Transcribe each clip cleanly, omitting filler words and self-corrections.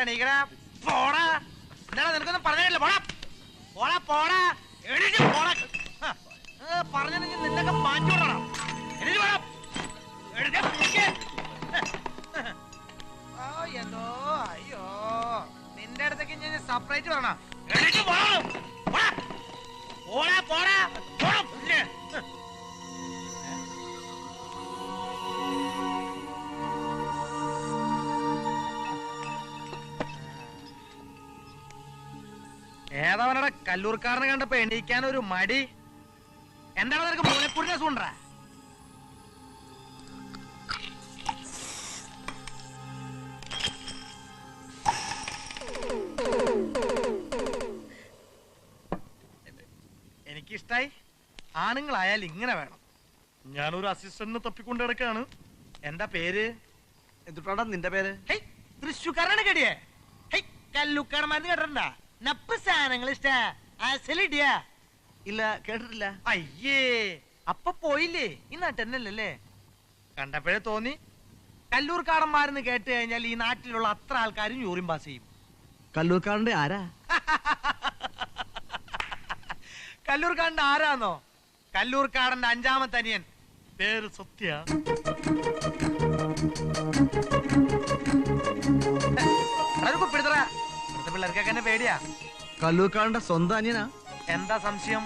എണീക്കടാ പോടാ. എന്താ നിനക്കൊന്നും പറഞ്ഞില്ല. പോടാ പോടാ പോടാ എണീറ്റ് പോടാ. പറഞ്ഞെങ്കിൽ നിന്നൊക്കെ മാറ്റി വിടണം. എണീറ്റ് പോടാ. എന്തോ അയ്യോ നിന്റെ അടുത്തേക്ക് ഞാൻ സെപ്പറേറ്റ് വേണം. എണീറ്റ് പോടാ പോടാ പോടാ പോടാ. ഏതവനടെ കല്ലൂർക്കാരനെ കണ്ടപ്പോ എണീക്കാൻ ഒരു മടി. എന്താണ് നിനക്ക് മൂലക്കുടിനെ സൂണ്ടാ? എനിക്കിഷ്ടായി. ആണുങ്ങളായാൽ ഇങ്ങനെ വേണം. ഞാനൊരു അസിസ്റ്റന്റിനെ തപ്പിക്കൊണ്ട് കിടക്കാണ്. എന്താ പേര്? എന്തുട്ടാ നിന്റെ പേര്? തൃശ്ശൂക്കാരനാണ് കേടിയേ. കല്ലൂക്കാരന്മാരെന്ന് കേട്ടിട്ടുണ്ടാ? നപ്പ് സാധനങ്ങൾ ഇഷ്ടാ. അസലിടിയാ? ഇല്ല, കേട്ടിട്ടില്ല. അയ്യേ, അപ്പൊ പോയില്ലേ? ഈ നാട്ടെന്നല്ലേ? കണ്ടപ്പോഴേ തോന്നി. കല്ലൂർക്കാടന്മാരെന്ന് കേട്ട് കഴിഞ്ഞാൽ ഈ നാട്ടിലുള്ള അത്ര ആൾക്കാരും യൂറിൻ പാസ് ചെയ്യും. കല്ലൂർക്കാരന്റെ ആരാ? കല്ലൂർക്കാരന്റെ ആരാന്നോ? കല്ലൂർക്കാടന്റെ അഞ്ചാമത്തെ അനിയൻ. പേര് സത്യ. പിള്ളേർക്കൊക്കെ എന്നെ പേടിയാ. കല്ലൂർക്കാരന്റെ സ്വന്തം അനിയനാ? എന്താ സംശയം?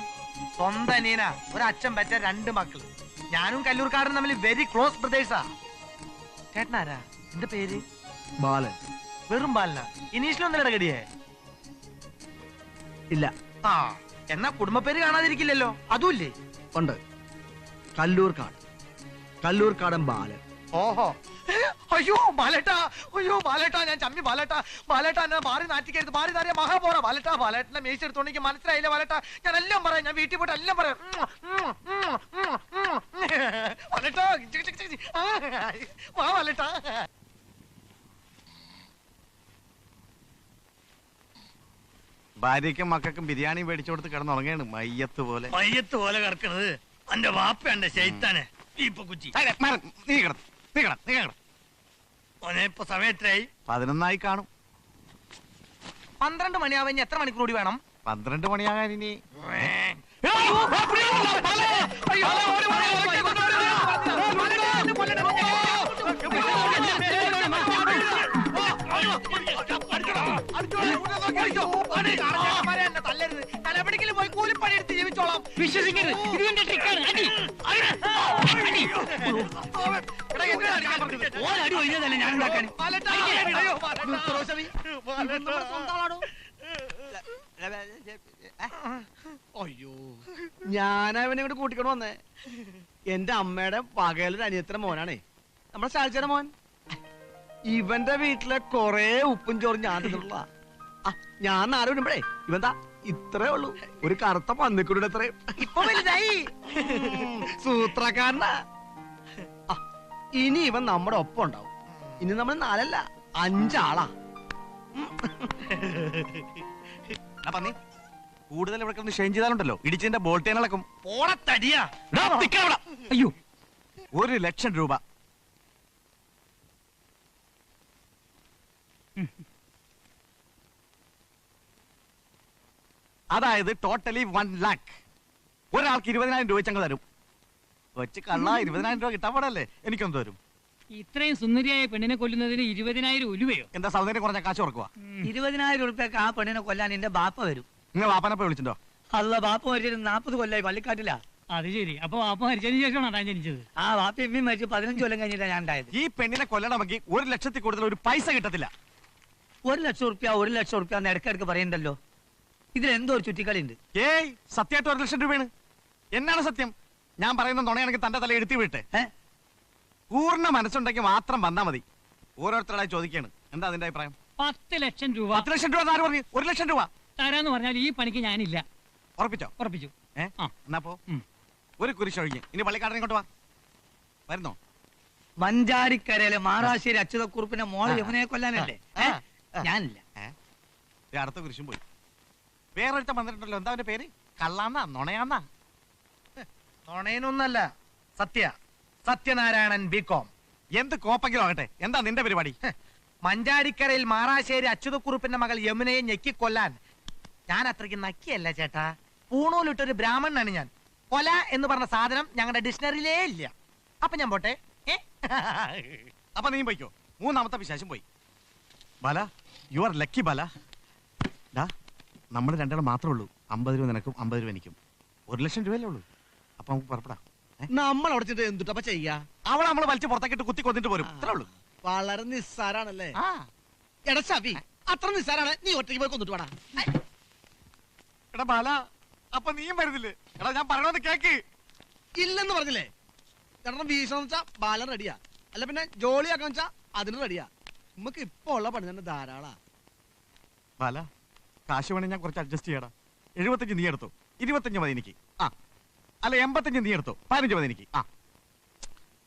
സ്വന്തം അനിയനാ. ഒരച്ഛൻ പറ്റ 2 മക്കള്. ഞാനും കല്ലൂർക്കാരനും തമ്മിൽ വെരി ക്ലോസ് ബ്രദേഴ്സാ. ചേട്ടനാരാ? എന്റെ പേര് ബാലൻ. വെറും ബാലനാ? ഇനീഷിലൊന്നും ഇടകടിയേ? ഇല്ല. ആ, എന്നാ കുടുംബപ്പേര് കാണാതിരിക്കില്ലല്ലോ? അതുമില്ലേ? ഉണ്ട്. കല്ലൂർക്കാട്. കല്ലൂർക്കാടൻ ബാലൻ. ഓഹോ. അയ്യോ ബാലേട്ടാ, അയ്യോ ബാലേട്ടാ, ഞാൻ ചമ്മി ബാലേട്ടാ. ബാലേട്ടാ എന്നെ മാറി നാറ്റിക്കരുത്. മാറി നാറിയ മഹാ പോറാ ബാലേട്ടാ. ബാലേട്ടനെ മേശ എടുത്തോണ്ടെങ്കിൽ മനസ്സിലായില്ല ബാലേട്ടാ. ഞാൻ എല്ലാം പറയാം. ഞാൻ വീട്ടിൽ പോയിട്ട് എല്ലാം പറയാം ബാലേട്ടാ. വാ ബാലേട്ടാ. ഭാര്യയ്ക്കും മക്കൾക്കും ബിരിയാണി മേടിച്ചു കൊടുത്ത് കിടന്നുറങ്ങാണ് മയ്യത്ത് പോലെ. മയ്യത്ത് പോലെ കിടക്കണത് എന്റെ വാപ്പയുണ്ട് ശൈത്താനെ. ഇപ്പൊ കുച്ചി ഇപ്പൊ സമയം എത്രയായി? 11 കാണും. 12 മണിയാവാൻ എത്ര മണിക്കൂർ കൂടി വേണം? 12 മണിയാകാൻ ഇനി തലപിടിക്കൽ പോയി കൂലിപ്പണി എടുത്ത് ജീവിച്ചോളാം. വിശ്വസിക്കരുത്, ഇതിന്റെ ട്രിക്കാണ്. ഓരടി ഒഴിഞ്ഞതല്ലേ ഞാൻ ഉണ്ടാക്കാൻ. അയ്യോ, ഞാനവനെ കൂടെ കൂട്ടിക്കൊണ്ട് വന്നേ. എന്റെ അമ്മയുടെ പകലൊരു അനിയത്തിന്റെ മോനാണേ, നമ്മുടെ ശാലിച്ചയുടെ മോൻ. ഇവന്റെ വീട്ടിലെ കൊറേ ഉപ്പും ചോറും ഞാൻ തിന്നിട്ടുള്ള. ഞാൻ ആരും ഇടുമ്പഴേ ഇവന്താ ഇത്രേ ഉള്ളൂ. ഒരു കറുത്ത പന്നിക്കുരുടെ അത്രയും. ഇപ്പൊ വലുതായി. സൂത്രക്കാരനാ. ഇനി ഇവൻ നമ്മുടെ ഒപ്പം ഉണ്ടാവും. ഇനി നമ്മൾ 4 അല്ല 5 ആളാ. പന്നി കൂടുതൽ ഇവിടെ ഷെയിൻ ചെയ്താലുണ്ടല്ലോ ഇടിച്ചതിന്റെ ബോൾട്ടേനളക്കും. പോടത്തടിയാ. അയ്യോ, 1 ലക്ഷം രൂപ. അതായത് ടോട്ടലി 1 lakh. ഒരാൾക്ക് 20,000 രൂപ ചങ്ങ തരും. വെച്ച് കള്ള 20,000 രൂപ കിട്ടാൻ പാടല്ലേ? എനിക്കൊന്നും തരും. ഇത്രയും സുന്ദരിയായ പെണ്ണിനെ കൊല്ലുന്നതിന് 20,000 ഉലുവയോ? എന്താ സൗന്ദര്യം കുറഞ്ഞ കാശ് ഓർക്കുക? 20,000 ഉറുപ്പ്യക്ക് ആ പെണ്ണിനെ കൊല്ലാൻ എന്റെ ബാപ്പ വരും. നിങ്ങൾ വാപ്പനപ്പോ വിളിച്ചിട്ടോ? അല്ല, ബാപ്പ മരിച്ചിട്ട് 40 കൊല്ലായി പള്ളിക്കാട്ടില്ല. അത് ശരി. അപ്പൊ വാപ്പ മരിച്ചതിന് ശേഷമാണ് താൻ ജനിച്ചത്? ആ, വാപ്പ എമ്മി മരിച്ചു 15 കൊല്ലം കഴിഞ്ഞിട്ടാണ് ഞാൻ ഉണ്ടായത്. ഈ പെണ്ണിനെ കൊല്ലണമെങ്കിൽ 1 ലക്ഷത്തിൽ കൂടുതൽ ഒരു പൈസ കിട്ടത്തില്ല. 1 ലക്ഷം ഉറുപ്പ്യ 1 ലക്ഷം ഉറുപ്പ്യ എന്ന് ഇടയ്ക്കിടയ്ക്ക് പറയണ്ടല്ലോ. ഇതിലെന്തോ ഒരു ചുറ്റിക്കളി ഉണ്ട്. ഏയ്, സത്യമായിട്ട് 1 ലക്ഷം രൂപയാണ്. എന്നാണ് സത്യം? ഞാൻ പറയുന്ന നുണയാണെങ്കിൽ തന്റെ തല എടുത്തി വിട്ടെ. പൂർണ്ണ മനസ്സുണ്ടെങ്കിൽ മാത്രം വന്നാ മതി. ഓരോരുത്തരായി ചോദിക്കാണ്. എന്താ അതിന്റെ അഭിപ്രായം? 10 ലക്ഷം രൂപ. 10 ലക്ഷം രൂപ ആര് പറഞ്ഞു? 1 ലക്ഷം രൂപ തരാന്ന് പറഞ്ഞാൽ ഈ പണിക്ക് ഞാനില്ല. ഉറപ്പിച്ചോ? ഉറപ്പിച്ചു. എന്നാ പോ. ഒരു കുരിശൊഴിഞ്ഞ് ഇനി പള്ളിക്കാരനെ ഇങ്ങോട്ട് വാ. വരുന്നോ? മഞ്ചാടിക്കരയിലെ മാറാശ്ശേരി അച്യുതക്കുറുപ്പിന്റെ മോളെ യമുനയെ കൊല്ലാനല്ലേ? ഞാനില്ല. അടുത്ത കുരിശും പോയി. വേറൊരുത്ത വന്നിട്ടുണ്ടല്ലോ. എന്താ അവന്റെ പേര്? കള്ളാന്നാ നുണയാന്നാ? നുണയനൊന്നല്ല, സത്യനാരായണൻ BCom. എന്ത് കോപ്പെങ്കിലും ആകട്ടെ, എന്താ നിന്റെ പരിപാടി? മഞ്ചാടിക്കരയിൽ മാറാശ്ശേരി അച്യുതക്കുറുപ്പിന്റെ മകൾ യമുനയെ ഞെക്കിക്കൊല്ലാൻ ഞാൻ അത്രയ്ക്ക് നക്കിയല്ല ചേട്ടാ. പൂണൂലിട്ടൊരു ബ്രാഹ്മണനാണ് ഞാൻ. കൊല എന്ന് പറഞ്ഞ സാധനം ഞങ്ങളുടെ ഡിക്ഷണറിയിലേ ഇല്ല. അപ്പൊ ഞാൻ പോട്ടെ. അപ്പൊ നീ പോയിക്കോ. മൂന്നാമത്തെ വിശേഷം പോയി. ബാല, യു ആർ ലക്കി ബാല. നമ്മൾ രണ്ടാളും മാത്രമേ ഉള്ളൂ. 50 രൂപ നിനക്കും 50 രൂപ എനിക്കും. 1 ലക്ഷം രൂപയല്ലേ ഉള്ളൂ. അപ്പൊ നമുക്ക് പുറപ്പെടാം. നമ്മൾ അവിടെ ചെന്നിട്ട് എന്തുട്ടപ്പ ചെയ്യാ? അവളെ നമ്മൾ വലിച്ചു പുറത്തേക്കിട്ട് കുത്തി കൊന്നിട്ട് പോരും. അത്രേ ഉള്ളൂ. വളരെ നിസ്സാരാണല്ലേ. ആ എടാ ഷാഫി, അത്ര നിസ്സാരാണ്. നീ ഒറ്റയ്ക്ക് പോയി കൊന്നിട്ട് വേടാ. എടാ ബാല, അപ്പൊ നീയും വരുന്നില്ലേ? എടാ ഞാൻ പറയണത് കേക്ക്. ഇല്ലെന്ന് പറഞ്ഞില്ലേ? ചേട്ടൻ വീശണം വെച്ചാ ബാലൻ റെഡിയാ. അല്ല പിന്നെ ജോളിയാക്കാന്ന് വെച്ചാ അതിന് റെഡിയാ. നമുക്ക് ഇപ്പൊ ഉള്ള പണി തന്നെ ധാരാളാ. ബാല, കാശ് വേണേ ഞാൻ കുറച്ച് അഡ്ജസ്റ്റ് ചെയ്യടാ. 75 നീ എടുത്തോ, 25 മതി എനിക്ക്. ആ അല്ല 85 നീ എടുത്തോ, 15 മതി എനിക്ക്. ആ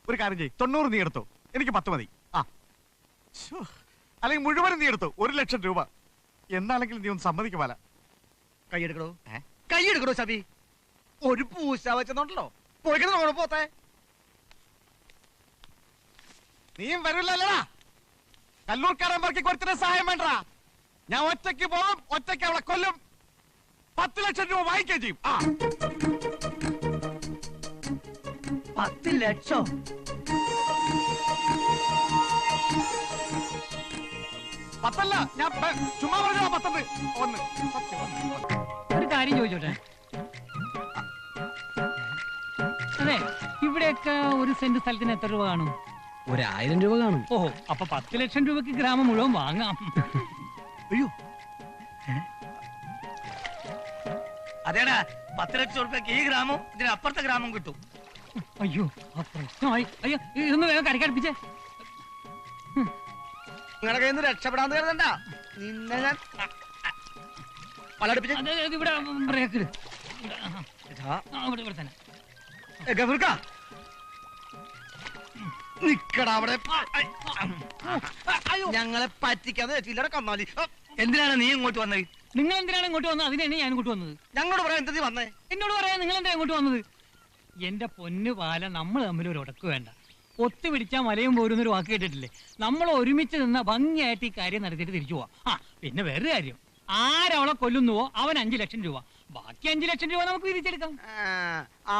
ഒരു കാര്യം ചെയ്യ്, 90 നീ എടുത്തോ, എനിക്ക് 10 മതി. ആ അല്ലെങ്കിൽ മുഴുവനും നീ എടുത്തോ, 1 ലക്ഷം രൂപ. എന്നാലെങ്കിലും നീ ഒന്ന് സമ്മതിക്കും ബാല. കൈയെടുക്കണോ? കൈയെടുക്കണോ ഷാഫി? ഒരു പൂശ വെച്ചോണ്ടല്ലോ പോയിക്കണം പോത്തെ. നീയും വരില്ലല്ലടാ. കല്ലൂർക്കാരൻ പറക്കി കുറച്ചിട്ട് സഹായം വേണ്ടാ. ഞാൻ ഒറ്റയ്ക്ക് പോകും, ഒറ്റയ്ക്ക് അവളെ കൊല്ലും. 10 ലക്ഷം രൂപ വാങ്ങിക്കുകയും ചെയ്യും. ആ 10 ലക്ഷം? പത്തല്ല, ഞാൻ ചുമ്മാ പറഞ്ഞ 10. ഒന്ന് ഒരു കാര്യം ചോദിച്ചോട്ടെ. അതെ, ഇവിടെയൊക്കെ ഒരു സെന്റ് സ്ഥലത്തിന് എത്ര രൂപ കാണും? 1000 രൂപ കാണും. ഓഹോ, അപ്പൊ 10 ലക്ഷം രൂപയ്ക്ക് ഗ്രാമം മുഴുവൻ വാങ്ങാം. അയ്യോ, അതേടാ, 10 ലക്ഷം റുപ്യക്ക് ഈ ഗ്രാമം ഇതിനപ്പുറത്തെ ഗ്രാമം കിട്ടും. അയ്യോ, ആ പ്രശ്നമായി. അയ്യോ, ഇതൊന്ന് വേഗം കരക്കടുപ്പിച്ചേ. നിങ്ങളുടെ കയ്യിൽ നിന്ന് രക്ഷപ്പെടാന്ന് കരുതണ്ട. നിന്നെ ഞാൻ പലടുപ്പിച്ച് അത് ഇവിടെ ബ്രേക്ക് ഇട്. ഇവിടെ തന്നെ. നിക്കടാ അവിടെ. ഞങ്ങളെ പറ്റിക്കാന്ന് വെച്ചില്ല കന്നാലി. എന്തിനാണ് നീ ഇങ്ങോട്ട് വന്നത്? നിങ്ങൾ എന്തിനാണ് ഇങ്ങോട്ട് വന്നത്? അതിനാണ് ഞാൻ ഇങ്ങോട്ട് വന്നത്. ഞങ്ങളോട് പറയാൻ എന്താ നീ വന്നേ? എന്നോട് പറയാൻ നിങ്ങൾ എന്താ ഇങ്ങോട്ട് വന്നത്? എന്റെ പൊന്നു പാല, നമ്മൾ തമ്മിൽ ഒരു ഉടക്ക് വേണ്ട. ഒത്തുപിടിച്ചാ മലയും പോരുന്നൊരു വാക്ക് കേട്ടിട്ടില്ലേ? നമ്മൾ ഒരുമിച്ച് നിന്ന ഭംഗിയായിട്ട് ഈ കാര്യം നടത്തിയിട്ട് തിരിച്ചു പോവാം. ആ പിന്നെ വേറൊരു കാര്യം, ആരവളെ കൊല്ലുന്നുവോ അവൻ 5 ലക്ഷം രൂപ, ബാക്കി 5 ലക്ഷം രൂപ നമുക്ക് തിരിച്ചെടുക്കാം.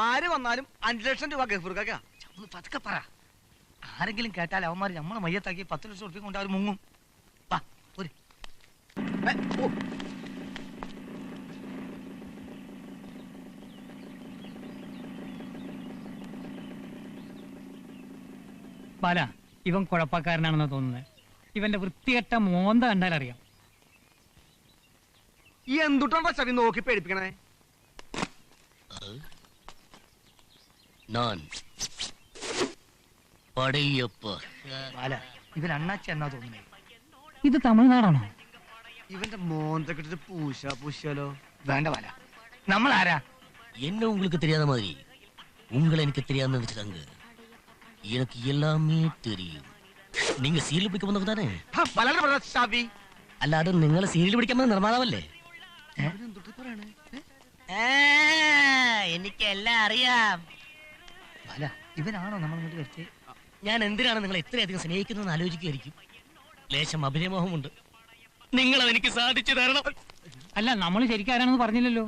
ആര് വന്നാലും 5 ലക്ഷം രൂപ ഗഫൂർക്കാ. പതുക്കെ പറ. ആരെങ്കിലും കേട്ടാൽ അവന്മാർ നമ്മളെ മയ്യത്താക്കി 10 ലക്ഷം റുപ്യ കൊണ്ട് അവർ മുങ്ങും. വാ ഒരു ബാല, ഇവൻ കുഴപ്പക്കാരനാണെന്ന് തോന്നുന്നത്. ഇവന്റെ വൃത്തികെട്ട മോന്ത കണ്ടാൽ അറിയാം. ഈ എന്തുട്ടാ ചവി നോക്കി പേടിപ്പിക്കണേ? ഇവൻ അണ്ണാച്ചി എന്നാ തോന്നുന്നത്. ഇത് തമിഴ്നാടാണോ? ഇവന്റെ മോന്തൊക്കെ ഇട്ടിട്ട് പൂശാലോ? വേണ്ട ബാല, നമ്മൾ ആരാ? என்ன உங்களுக்கு தெரியாத மாதிரி உங்களை எனக்கு தெரியாதுன்னு நினைச்சுக்காங்க. எனக்கு எல்லாமே தெரியும். நீங்க സീരിയൽ പിടിക്കാൻ വന്നവർ தானே? ഷാഫി, അല്ലാതെ നിങ്ങളെ സീരിയൽ പിടിക്കാൻ വന്ന നിർമ്മാതാവല്ലേ? എനിക്കെല്ലാം അറിയാം. ബാല, ഇവനാണോ നമ്മൾ ഇങ്ങോട്ട് വരുത്തി? ഞാൻ എന്തിനാണ് നിങ്ങളെ ഇത്രയധികം സ്നേഹിക്കുന്നതെന്ന് ആലോചിക്കുകയായിരിക്കും. ലേശം അഭിനയമോഹമുണ്ട്. നിങ്ങളത് എനിക്ക് സാധിച്ചു തരണം. അല്ല, നമ്മൾ ശരിക്കും ആരാണെന്ന് പറഞ്ഞില്ലല്ലോ.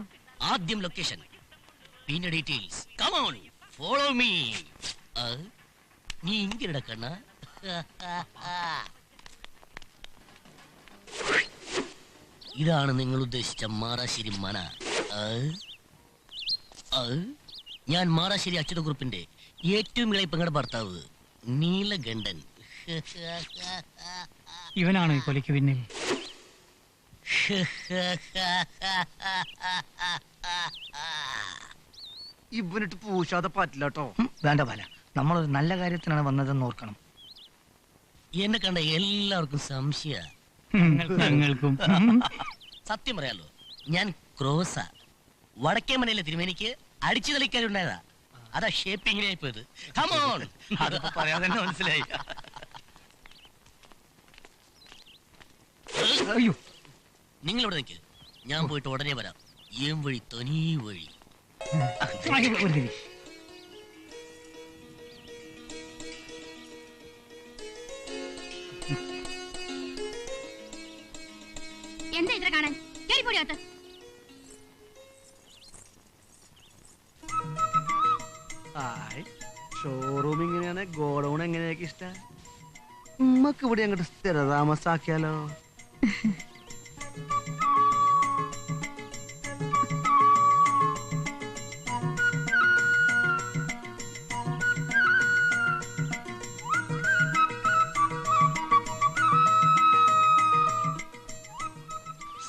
ആദ്യം ലൊക്കേഷൻ, പിന്നെ details. Come on, follow me. നീ ഇങ്ങനെ കണ്ണ. ഇതാണ് നിങ്ങൾ ഉദ്ദേശിച്ച മാറാശ്ശേരി മന. ഞാൻ മാറാശ്ശേരി അച്യുതക്കുറുപ്പിന്റെ ഏറ്റവും ഇളയ പെങ്ങളുടെ ഭർത്താവ് നീലകണ്ഠൻ. ഇവനാണോ ഈ കൊലയ്ക്ക് പിന്നിൽ? ഇവനിട്ട് പൂശാതെ പറ്റില്ല കേട്ടോ. വേണ്ട ബാല, നമ്മളൊരു നല്ല കാര്യത്തിനാണ് വന്നതെന്ന് ഓർക്കണം. എന്നെ കണ്ട എല്ലാവർക്കും സംശയ. ഞങ്ങൾക്കും. സത്യം പറയാലോ, ഞാൻ ക്രോസ. വടക്കേ മനയിലെ തിരുമേനിക്ക് അടിച്ചു കളിക്കാനുണ്ടായതാ. അതാ ഷേപ്പ് ഇങ്ങനെയായി പോയത്. അതിപ്പോ പറയാതെ തന്നെ മനസ്സിലായി. അയ്യോ, നിങ്ങൾ ഇവിടെ നിൽക്ക്, ഞാൻ പോയിട്ട് ഉടനെ വരാം. ഏം വഴി തനീ വഴി. ഒരു തിരി. കേറിപ്പോടിയാത്ത ഷോറൂം ഇങ്ങനെയാണ്, ഗോഡൌൺ എങ്ങനെയൊക്കെ ഇഷ്ട. ഉമ്മക്ക് ഇവിടെ അങ്ങോട്ട് സ്ഥിരതാമസാക്കിയാലോ?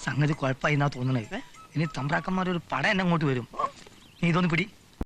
സംഗതി കുഴപ്പമായി എന്നാ തോന്നണേ. ഇനി തമ്പ്രാക്കന്മാരൊരു പട എന്നെ അങ്ങോട്ട് വരും. നീ ഇതൊന്ന് പിടി.